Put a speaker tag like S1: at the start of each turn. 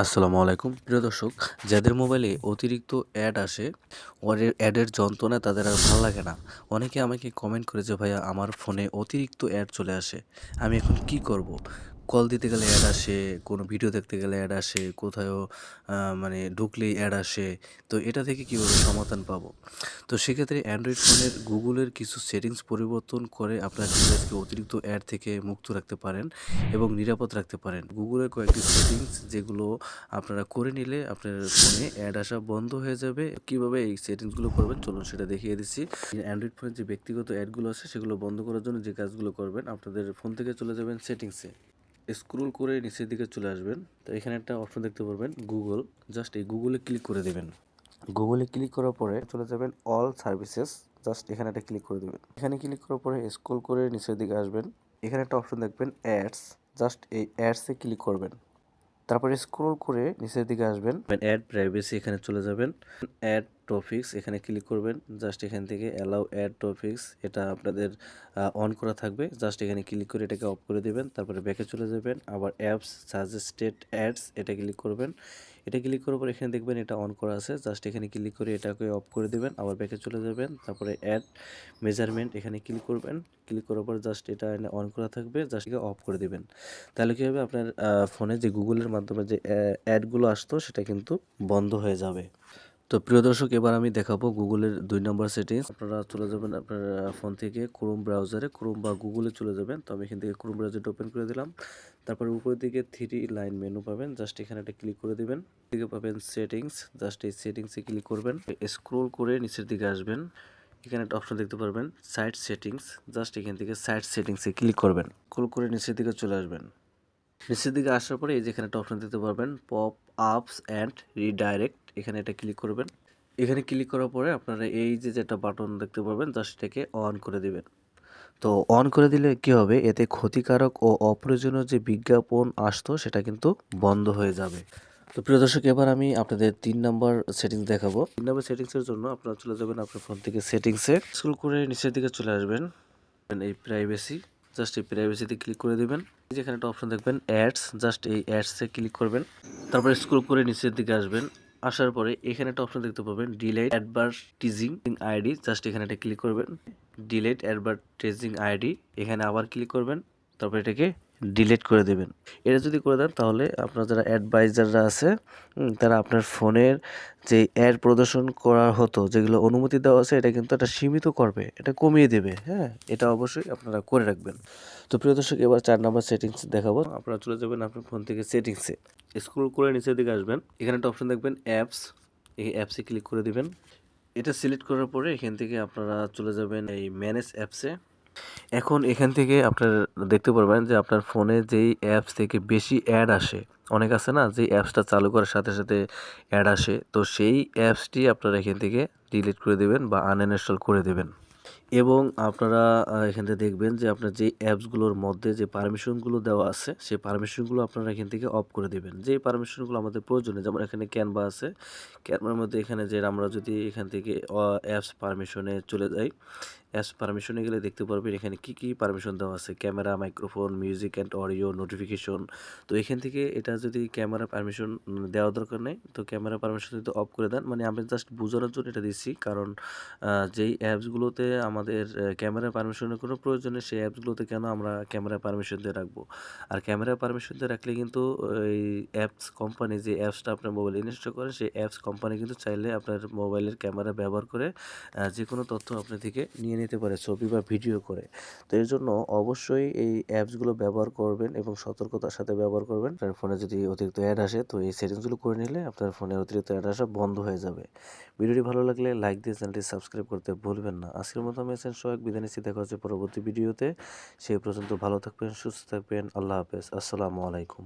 S1: আসসালামু আলাইকুম প্রিয় দর্শক, যাদের মোবাইলে অতিরিক্ত অ্যাড আসে, অ্যাডের যন্ত্রণায় তাদের আর ভালো লাগে না। অনেকে আমাকে কমেন্ট করে যে ভাইয়া আমার ফোনে অতিরিক্ত অ্যাড চলে আসে, আমি এখন কি করব? কল দিতে গেলে অ্যাড আসে, কোনো ভিডিও দেখতে গেলে অ্যাড আসে, কোথাও মানে ঢুকলেই অ্যাড আসে। তো এটা থেকে কীভাবে সমাধান পাবো? তো সেক্ষেত্রে অ্যান্ড্রয়েড ফোনের গুগলের কিছু সেটিংস পরিবর্তন করে আপনার ডিভাইসকে অতিরিক্ত অ্যাড থেকে মুক্ত রাখতে পারেন এবং নিরাপদ রাখতে পারেন। গুগলের কয়েকটি সেটিংস যেগুলো আপনারা করে নিলে আপনার ফোনে অ্যাড আসা বন্ধ হয়ে যাবে। কিভাবে এই সেটিংসগুলো করবেন চলুন সেটা দেখিয়ে দিচ্ছি। অ্যান্ড্রয়েড ফোনের যে ব্যক্তিগত অ্যাডগুলো আছে সেগুলো বন্ধ করার জন্য যে কাজগুলো করবেন, আপনাদের ফোন থেকে চলে যাবেন সেটিংসে, স্ক্রল করে নিচের দিকে চলে আসবেন। তো এখানে একটা অপশন দেখতে পারবেন গুগল, জাস্ট এই গুগলে ক্লিক করে দেবেন। গুগলে ক্লিক করার পরে চলে যাবেন অল সার্ভিসেস, জাস্ট এখানে একটা ক্লিক করে দেবেন। এখানে ক্লিক করার পরে স্ক্রল করে নিচের দিকে আসবেন, এখানে একটা অপশন দেখবেন অ্যাডস, জাস্ট এই অ্যাডসে ক্লিক করবেন। তারপরে স্ক্রল করে নিচের দিকে আসবেন, অ্যাড প্রাইভেসি এখানে চলে যাবেন, অ্যাড টপিকস এখানে ক্লিক করবেন। জাস্ট এখান থেকে অ্যালাউ অ্যাড টপিকস এটা আপনাদের অন করা থাকবে, জাস্ট এখানে ক্লিক করে এটাকে অফ করে দেবেন। তারপরে ব্যাকে চলে যাবেন, আবার অ্যাপস সাজেস্টেড অ্যাডস এটা ক্লিক করবেন। এটা ক্লিক করার পর এখানে দেখবেন এটা অন করা আছে, জাস্ট এখানে ক্লিক করে এটাকে অফ করে দেবেন, আবার ব্যাকে চলে যাবেন। তারপরে অ্যাড মেজারমেন্ট এখানে ক্লিক করবেন, ক্লিক করার পর জাস্ট এটা অন করা থাকবে, জাস্ট এটাকে অফ করে দেবেন। তাহলে কী হবে, আপনার ফোনে যে গুগলের মাধ্যমে যে অ্যাডগুলো আসতো সেটা কিন্তু বন্ধ হয়ে যাবে। তো প্রিয় দর্শক, এবার আমি দেখাবো গুগলের 2 নম্বর সেটিংস। আপনারা চলে যাবেন আপনার ফোন থেকে ক্রোম ব্রাউজারে, ক্রোম বা গুগলে চলে যাবেন। তো আমি এখান থেকে ক্রোম ব্রাউজারটা ওপেন করে দিলাম। তারপরে উপরের দিকে 3 লাইন মেনু পাবেন, জাস্ট এখানে একটা ক্লিক করে দিবেন। দিকে পাবেন সেটিংস, জাস্ট এই সেটিংসে ক্লিক করবেন। স্ক্রল করে নিচের দিকে আসবেন, এখানে একটা অপশন দেখতে পারবেন সাইট সেটিংস, জাস্ট এখান থেকে সাইট সেটিংসে ক্লিক করবেন। স্ক্রল করে নিচের দিকে চলে আসবেন। নিচের দিকে আসার পরে এই যে এখানে একটা অপশন দিতে পারবেন পপ আপস অ্যান্ড রিডাইরেক্ট, এখানে এটা ক্লিক করবেন। এখানে ক্লিক করার পরে আপনারা এই যে যেটা বাটন দেখতে পারবেন, জাস্ট এটাকে অন করে দিবেন। তো অন করে দিলে কি হবে, এতে ক্ষতিকারক ও অপ্রয়োজনীয় যে বিজ্ঞাপন আসতো সেটা কিন্তু বন্ধ হয়ে যাবে। তো প্রিয় দর্শক, এবার আমি আপনাদের 3 নম্বর সেটিংস দেখাবো। 3 নম্বর সেটিংসের জন্য আপনারা চলে যাবেন আপনার ফোন থেকে সেটিংসে, স্ক্রল করে নিচের দিকে চলে আসবেন, এই প্রাইভেসি, জাস্ট এই প্রাইভেসিতে ক্লিক করে দিবেন। যেখানে একটা অপশন দেখবেন অ্যাডস, জাস্ট এই অ্যাডসে ক্লিক করবেন। তারপরে স্ক্রল করে নিচের দিকে আসবেন, আসার পরে এখানে একটা অপশন দেখতে পাবেন ডিলেট অ্যাডভার্টাইজিং আইডি, জাস্ট এখানে একটা ক্লিক করবেন। ডিলেট অ্যাডভার্টাইজিং আইডি এখানে আবার ক্লিক করবেন, তারপর এটাকে ডিলিট করে দেবেন। এটা যদি করে দেন তাহলে আপনার যারা অ্যাডভাইজাররা আছে তারা আপনার ফোনের যে অ্যাড প্রদর্শন করা হতো, যেগুলো অনুমতি দেওয়া আছে, এটা কিন্তু এটা সীমিত করবে, এটা কমিয়ে দেবে। হ্যাঁ, এটা অবশ্যই আপনারা করে রাখবেন। তো প্রিয় দর্শক, এবার 4 নম্বর সেটিংস দেখাবো। আপনারা চলে যাবেন আপনার ফোন থেকে সেটিংসে, স্ক্রল করে নিচের দিকে আসবেন, এখানে একটা অপশন দেখবেন অ্যাপস, এই অ্যাপসে ক্লিক করে দিবেন। এটা সিলেক্ট করার পরে এখান থেকে আপনারা চলে যাবেন এই ম্যানেজ অ্যাপসে। এখন এখান থেকে আপনার দেখতে পারবেন যে আপনার ফোনে যেই অ্যাপস থেকে বেশি অ্যাড আসে, অনেক আছে না যে অ্যাপসটা চালু করার সাথে সাথে অ্যাড আসে, তো সেই অ্যাপসটি আপনারা এখান থেকে ডিলিট করে দেবেন বা আনইনস্টল করে দেবেন। এবং আপনারা এখান থেকে দেখবেন যে আপনার যে অ্যাপসগুলোর মধ্যে যে পারমিশনগুলো দেওয়া আছে সেই পারমিশনগুলো আপনারা এখান থেকে অফ করে দেবেন। যেই পারমিশনগুলো আমাদের প্রয়োজনীয়, যেমন এখানে ক্যানভা আছে, ক্যানভার মধ্যে এখানে যে আমরা যদি এখান থেকে অ্যাপস পারমিশনে চলে যাই, অ্যাপস পারমিশনে গেলে দেখতে পারবেন এখানে কি কি পারমিশন দেওয়া আছে, camera, microphone, music and audio, notification. তো এখান থেকে এটা যদি ক্যামেরা পারমিশন দেওয়ার দরকার নেই, তো ক্যামেরা পারমিশন যদি অফ করে দেন, মানে আমি জাস্ট বোঝানোর জন্য এটা দিচ্ছি, কারণ যেই অ্যাপসগুলোতে আমাদের ক্যামেরা পারমিশনের কোনো প্রয়োজন নেই সেই অ্যাপসগুলোতে কেন আমরা ক্যামেরা পারমিশন দিয়ে রাখবো। আর ক্যামেরা পারমিশন দিয়ে রাখলে কিন্তু এই অ্যাপস কোম্পানি যে অ্যাপসটা আপনার মোবাইলে ইনস্টল করে সেই অ্যাপস কোম্পানি কিন্তু চাইলে আপনার মোবাইলের ক্যামেরা ব্যবহার করে যে কোনো তথ্য আপনি থেকে নিয়ে নিতে পারে, ছবি বা ভিডিও করে। তো এর জন্য অবশ্যই এই অ্যাপসগুলো ব্যবহার করবেন এবং সতর্কতার সাথে ব্যবহার করবেন। আপনার ফোনে যদি অতিরিক্ত অ্যাড আসে, তো এই সেটিংসগুলো করে নিলে আপনার ফোনে অতিরিক্ত অ্যাড আসা বন্ধ হয়ে যাবে। ভিডিওটি ভালো লাগলে লাইক দিয়ে চ্যানেলটি সাবস্ক্রাইব করতে ভুলবেন না। আজকের মতো আমি সোহাগ বিদায় নিচ্ছি, দেখা হচ্ছে পরবর্তী ভিডিওতে। সেই পর্যন্ত ভালো থাকবেন, সুস্থ থাকবেন। আল্লাহ হাফেজ, আসসালামু আলাইকুম।